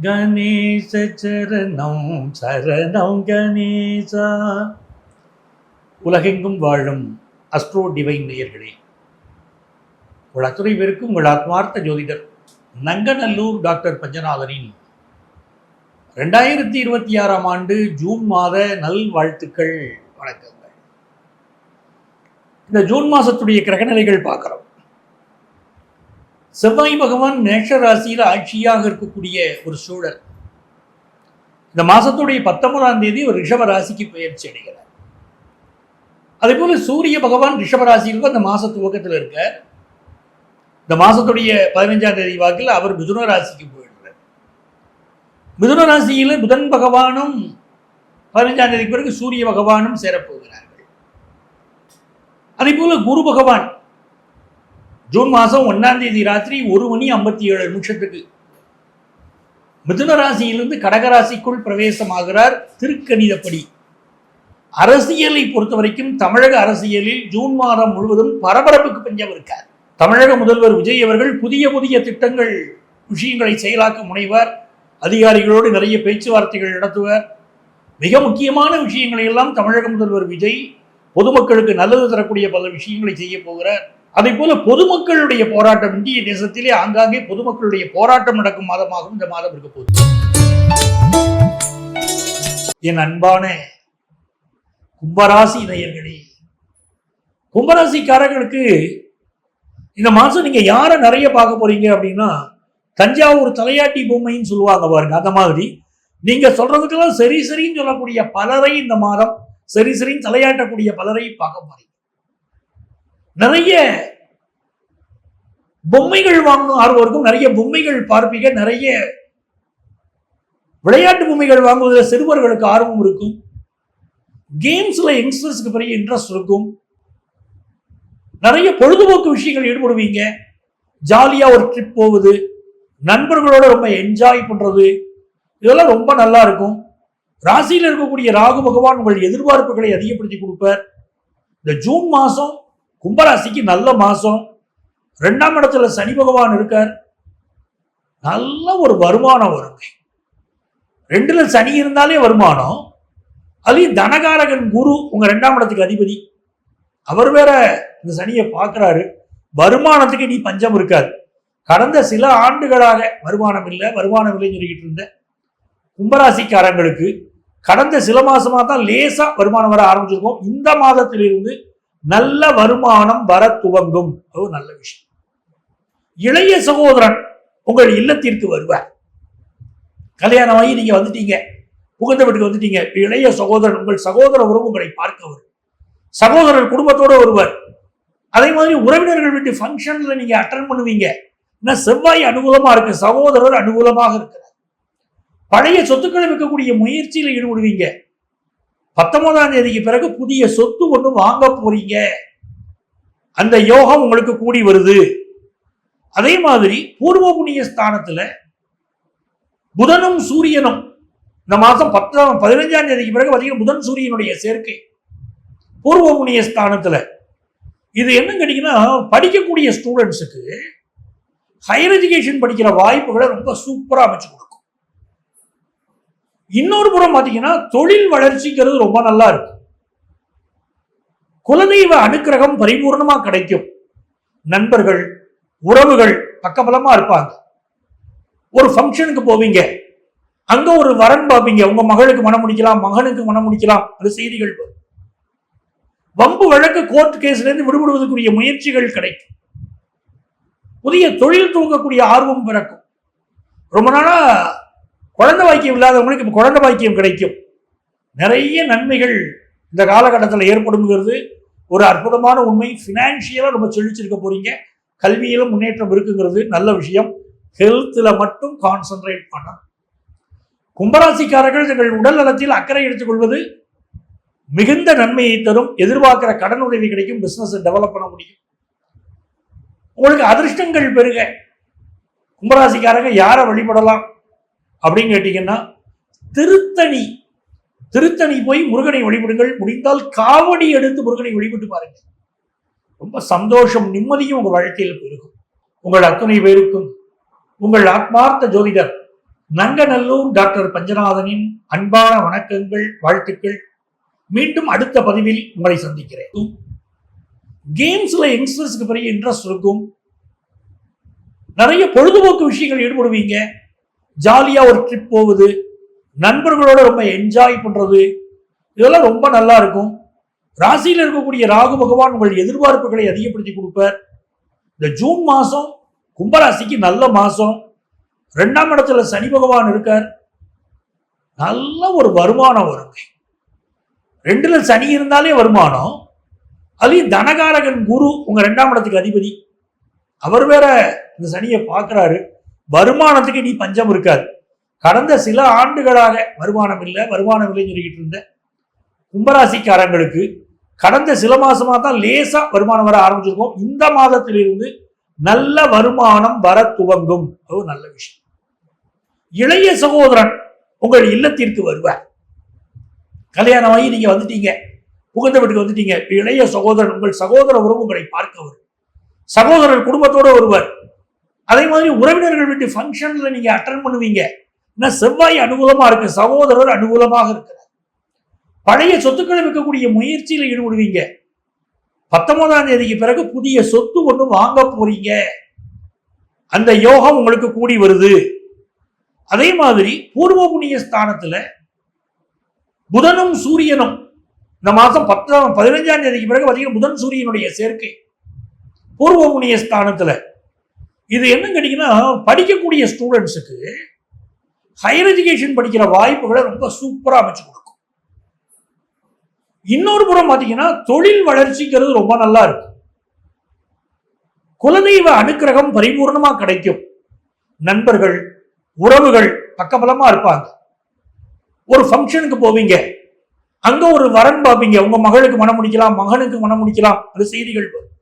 கணேச சரணம் சரணம் கணேசா. உலகெங்கும் வாழும் அஸ்ட்ரோ டிவைன் நேயர்களே, உங்கள் அத்துணை பேருக்கும் உங்கள் ஆத்மார்த்த ஜோதிடர் நங்கநல்லூர் டாக்டர் பஞ்சநாதனின் 2026 ஆண்டு ஜூன் மாத நல் வாழ்த்துக்கள், வணக்கங்கள். இந்த ஜூன் மாசத்துடைய கிரகநிலைகள் பார்க்கிறோம். செவ்வாய் பகவான் மேஷ ராசியில் ஆட்சியாக இருக்கக்கூடிய ஒரு சூழல். இந்த மாசத்துடைய 19ஆம் தேதி ஒரு ரிஷப ராசிக்கு பயிற்சி அடைகிறார். அதே போல சூரிய பகவான் ரிஷப ராசிக்கு அந்த மாச துவக்கத்தில் இருக்க. இந்த மாசத்துடைய 15ஆம் தேதி வாக்கில் அவர் மிதுன ராசிக்கு போயிடுறார். மிதுன ராசியில் புதன் பகவானும் 15ஆம் தேதிக்கு பிறகு சூரிய பகவானும் சேரப்போகிறார்கள். அதே போல குரு பகவான் ஜூன் மாதம் 1ஆம் தேதி ராத்திரி 1:57 மிதுன ராசியிலிருந்து கடகராசிக்குள் பிரவேசமாகிறார். திருக்கணிதப்படி அரசியலை பொறுத்த வரைக்கும் தமிழக அரசியலில் ஜூன் மாதம் முழுவதும் பரபரப்புக்கு பஞ்சம் இருக்கார். தமிழக முதல்வர் விஜய் அவர்கள் புதிய புதிய திட்டங்கள் விஷயங்களை செயலாக்க முனைவார். அதிகாரிகளோடு நிறைய பேச்சுவார்த்தைகள் நடத்துவார். மிக முக்கியமான விஷயங்களை எல்லாம் தமிழக முதல்வர் விஜய் பொதுமக்களுக்கு நல்லது தரக்கூடிய பல விஷயங்களை செய்ய போகிறார். அதே போல பொதுமக்களுடைய போராட்டம், இந்திய தேசத்திலே ஆங்காங்கே பொதுமக்களுடைய போராட்டம் நடக்கும் மாதமாகவும் இந்த மாதம் இருக்க போகுது. என் அன்பான கும்பராசி நேயர்களே, கும்பராசிக்காரர்களுக்கு இந்த மாசம் நீங்க யாரை நிறைய பார்க்க போறீங்க அப்படின்னா, தஞ்சாவூர் தலையாட்டி பொம்மைன்னு சொல்லுவாங்க பாருங்க, அந்த மாதிரி நீங்க சொல்றதுக்கெல்லாம் சரி சரின்னு சொல்லக்கூடிய பலரை இந்த மாதம் சரி சரின்னு தலையாட்டக்கூடிய பலரை பார்க்க போறீங்க. நிறைய பொம்மைகள் வாங்கணும் ஆர்வம் இருக்கும். நிறைய பொம்மைகள் பார்ப்பீங்க. நிறைய விளையாட்டு பொம்மைகள் வாங்குவதில் சிறுவர்களுக்கு ஆர்வம் இருக்கும். கேம்ஸ்ல யங்ஸ்டர்ஸ்க்கு பெரிய இன்ட்ரெஸ்ட் இருக்கும். நிறைய பொழுதுபோக்கு விஷயங்கள் ஈடுபடுவீங்க. ஜாலியா ஒரு ட்ரிப் போகுது, நண்பர்களோட ரொம்ப என்ஜாய் பண்றது, இதெல்லாம் ரொம்ப நல்லா இருக்கும். ராசியில் இருக்கக்கூடிய ராகு பகவான் உங்கள் எதிர்பார்ப்புகளை அதிகப்படுத்தி கொடுப்பார். இந்த ஜூன் மாசம் கும்பராசிக்கு நல்ல மாசம். 2ஆம் இடத்துல சனி பகவான் இருக்கார். நல்ல ஒரு வருமானம் வருங்க. 2ல சனி இருந்தாலே வருமானம். அதுலயும் தனகாரகன் குரு உங்க 2ஆம் இடத்துக்கு அதிபதி, அவர் வேற இந்த சனியை பார்க்கிறாரு. வருமானத்துக்கு நீ பஞ்சம் இருக்காது. கடந்த சில ஆண்டுகளாக வருமானம் இல்லைன்னு சொல்லிக்கிட்டு இருந்த கும்பராசிக்காரங்களுக்கு கடந்த சில மாசமா தான் லேசா வருமானம் வர ஆரம்பிச்சிருக்கோம். இந்த மாதத்திலிருந்து நல்ல வருமானம் வர துவங்கும். அது நல்ல விஷயம். இளைய சகோதரன் உங்கள் இல்லத்திற்கு வருவார். கல்யாணமாகி நீங்க வந்துட்டீங்க, புகுந்த வீட்டுக்கு வந்துட்டீங்க. இளைய சகோதரன், உங்கள் சகோதர உறவு உங்களை பார்க்க வரும். சகோதரர் குடும்பத்தோட வருவார். அதே மாதிரி உறவினர்கள் வீட்டு ஃபங்க்ஷன்ல நீங்க அட்டன் பண்ணுவீங்க. செவ்வாய் அனுகூலமா இருக்கு, சகோதரர் அனுகூலமாக இருக்கிறார். பழைய சொத்துக்களை வைக்கக்கூடிய முயற்சியில் ஈடுபடுவீங்க. 19ஆம் தேதிக்கு பிறகு புதிய சொத்து ஒன்று வாங்க போறீங்க. அந்த யோகம் உங்களுக்கு கூடி வருது. அதே மாதிரி பூர்வ புண்ணிய ஸ்தானத்துல புதனும் சூரியனும் இந்த மாசம் 15ஆம் தேதிக்கு பிறகு பார்த்தீங்கன்னா புதன் சூரியனுடைய சேர்க்கை பூர்வ புண்ணிய ஸ்தானத்துல. இது என்ன கேட்டீங்கன்னா, படிக்கக்கூடிய ஸ்டூடெண்ட்ஸுக்கு ஹையர் எஜுகேஷன் படிக்கிற வாய்ப்புகளை ரொம்ப சூப்பரா அமைச்சு கொடுக்கும். இன்னொரு புறம் பார்த்தீங்கன்னா தொழில் வளர்ச்சிங்கிறது ரொம்ப நல்லா இருக்கும். குலதெய்வ அனுக்கிரகம் பரிபூர்ணமா கிடைக்கும். நண்பர்கள் உறவுகள் பக்கபலமா இருப்பாங்க. ஒரு ஃபங்க்ஷனுக்கு போவீங்க, அங்க ஒரு வரன் பார்ப்பீங்க. உங்க மகளுக்கு மனம் முடிக்கலாம், மகனுக்கு மனம் முடிக்கலாம். அது செய்திகள் வரும். வம்பு வழக்கு கோர்ட் கேஸ்ல இருந்து விடுபடுவதற்குரிய முயற்சிகள் கிடைக்கும். புதிய தொழில் துவங்கக்கூடிய ஆர்வம் பிறக்கும். ரொம்ப நாளா குழந்தை பாக்கியம் இல்லாதவங்களுக்கு இப்போ குழந்தை பாக்கியம் கிடைக்கும். நிறைய நன்மைகள் இந்த காலகட்டத்தில் ஏற்படுங்கிறது ஒரு அற்புதமான உண்மை. ஃபினான்ஷியலாக ரொம்ப செழிச்சிருக்க போறீங்க. கல்வியிலும் முன்னேற்றம் இருக்குங்கிறது நல்ல விஷயம். ஹெல்த்தில் மட்டும் கான்சென்ட்ரேட் பண்ணணும். கும்பராசிக்காரர்கள் தங்கள் உடல் நலத்தில் அக்கறை எடுத்துக்கொள்வது மிகுந்த நன்மையை தரும். எதிர்பார்க்கிற கடன் உதவி கிடைக்கும். பிசினஸ் டெவலப் பண்ண முடியும். உங்களுக்கு அதிர்ஷ்டங்கள் பெருக. கும்பராசிக்காரங்க யாரை வழிபடலாம் அப்படின்னு கேட்டீங்கன்னா, திருத்தணி போய் முருகனை வழிபடுங்கள். முடிந்தால் காவடி எடுத்து முருகனை வழிபட்டு பாருங்க. ரொம்ப சந்தோஷம், நிம்மதியும் உங்க வாழ்க்கையில் பெருகும். உங்கள் அத்தனை பேருக்கும் உங்கள் ஆத்மார்த்த ஜோதிடர் நங்கநல்லூர் டாக்டர் பஞ்சநாதனின் அன்பான வணக்கங்கள், வாழ்த்துக்கள். மீண்டும் அடுத்த பதிவில் உங்களை சந்திக்கிறேன். கேம்ஸ்ல யங்ஸ்டர்ஸ்க்கு பெரிய இன்ட்ரெஸ்ட் இருக்கும். நிறைய பொழுதுபோக்கு விஷயங்கள் ஈடுபடுவீங்க. ஜாலியா ஒரு ட்ரிப் போகுது, நண்பர்களோட ரொம்ப என்ஜாய் பண்றது, இதெல்லாம் ரொம்ப நல்லா இருக்கும். ராசியில் இருக்கக்கூடிய ராகு பகவான் உங்கள் எதிர்பார்ப்புகளை அதிகப்படுத்தி கொடுப்பார். இந்த ஜூன் மாசம் கும்பராசிக்கு நல்ல மாசம். 2ஆம் இடத்துல சனி பகவான் இருக்கார். நல்ல ஒரு வருமானம் வருங்க. 2ல சனி இருந்தாலே வருமானம். அதுலயும் தனகாரகன் குரு உங்க 2ஆம் இடத்துக்கு அதிபதி. அவர் வேற இந்த சனியை பார்க்கிறாரு. வருமானத்துக்கு நீ பஞ்சம் இருக்காது. கடந்த சில ஆண்டுகளாக வருமானம் இல்லைன்னு சொல்லிக்கிட்டு இருந்த கும்பராசிக்காரங்களுக்கு கடந்த சில மாசமா தான் லேசா வருமானம் வர ஆரம்பிச்சிருக்கோம். இந்த மாதத்திலிருந்து நல்ல வருமானம் வர துவங்கும். அது நல்ல விஷயம். இளைய சகோதரன் உங்கள் இல்லத்திற்கு வருவார். கல்யாணமாகி நீங்க வந்துட்டீங்க, புகுந்த வீட்டுக்கு வந்துட்டீங்க. இளைய சகோதரன், உங்கள் சகோதர உறவு உங்களை பார்க்க வரும். சகோதரர் குடும்பத்தோட வருவார். அதே மாதிரி உறவினர்கள் வீட்டு ஃபங்க்ஷன்ல நீங்க அட்டன் பண்ணுவீங்க. செவ்வாய் அனுகூலமா இருக்கு, சகோதரர் அனுகூலமாக இருக்கிறார். பழைய சொத்துக்களை விற்கக்கூடிய முயற்சியில் ஈடுபடுவீங்க. 19ஆம் தேதிக்கு பிறகு புதிய சொத்து ஒன்று வாங்க போறீங்க. அந்த யோகம் உங்களுக்கு கூடி வருது. அதே மாதிரி பூர்வ புண்ணிய ஸ்தானத்துல புதனும் சூரியனும் இந்த மாசம் 15ஆம் தேதிக்கு பிறகு பார்த்தீங்கன்னா புதன் சூரியனுடைய சேர்க்கை பூர்வ புண்ணிய ஸ்தானத்துல. இது என்ன கேட்டீங்கன்னா, படிக்கக்கூடிய ஸ்டூடெண்ட்ஸுக்கு ஹையர் எஜுகேஷன் படிக்கிற வாய்ப்புகளை ரொம்ப சூப்பரா அமைச்சு கொடுக்கும். இன்னொரு புறம் பாத்தீங்கன்னா தொழில் வளர்ச்சிங்கிறது ரொம்ப நல்லா இருக்கும். குலதெய்வ அனுக்கிரகம் பரிபூர்ணமா கிடைக்கும். நண்பர்கள், உறவுகள் பக்கபலமா இருப்பாங்க. ஒரு ஃபங்க்ஷனுக்கு போவீங்க, அங்க ஒரு வரன் பார்ப்பீங்க. உங்க மகளுக்கு மனம் முடிக்கலாம், மகனுக்கு மனம் முடிக்கலாம். அது செய்திகள் வரும்.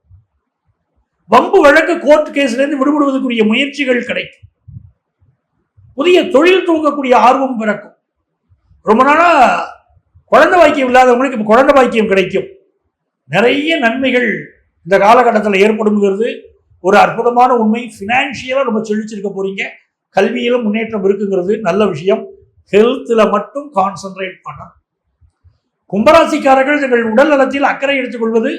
வம்பு வழக்கு கோர்ட் கேஸ்ல இருந்து விடுபடுவதற்குரிய முயற்சிகள் கிடைக்கும். புதிய தொழில் துவங்கக்கூடிய ஆர்வம் பிறக்கும். ரொம்ப நாளா குழந்தை பாக்கியம் இல்லாதவங்களுக்கு இப்ப குழந்தை பாக்கியம் கிடைக்கும். நிறைய நன்மைகள் இந்த காலகட்டத்தில் ஏற்படுங்கிறது ஒரு அற்புதமான உண்மை. பினான்சியலா ரொம்ப செழிச்சிருக்க போறீங்க. கல்வியிலும் முன்னேற்றம் இருக்குங்கிறது நல்ல விஷயம். ஹெல்த்ல மட்டும் கான்சென்ட்ரேட் பண்ணணும். கும்பராசிக்காரர்கள் தங்கள் உடல் நலத்தில் அக்கறை எடுத்துக் கொள்வது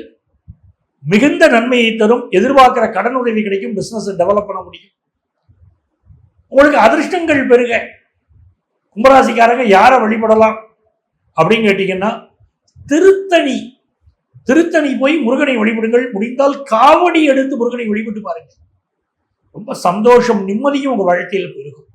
மிகுந்த நன்மையை தரும். எதிர்பார்க்கிற கடன் உதவி கிடைக்கும். பிசினஸ் டெவலப் பண்ண முடியும். உங்களுக்கு அதிர்ஷ்டங்கள் பெருக. கும்பராசிக்காரங்க யாரை வழிபடலாம் அப்படின்னு கேட்டீங்கன்னா, திருத்தணி போய் முருகனை வழிபடுங்கள். முடிந்தால் காவடி எடுத்து முருகனை வழிபட்டு பாருங்க. ரொம்ப சந்தோஷம், நிம்மதியும் உங்க வாழ்க்கையில் பெருகும்.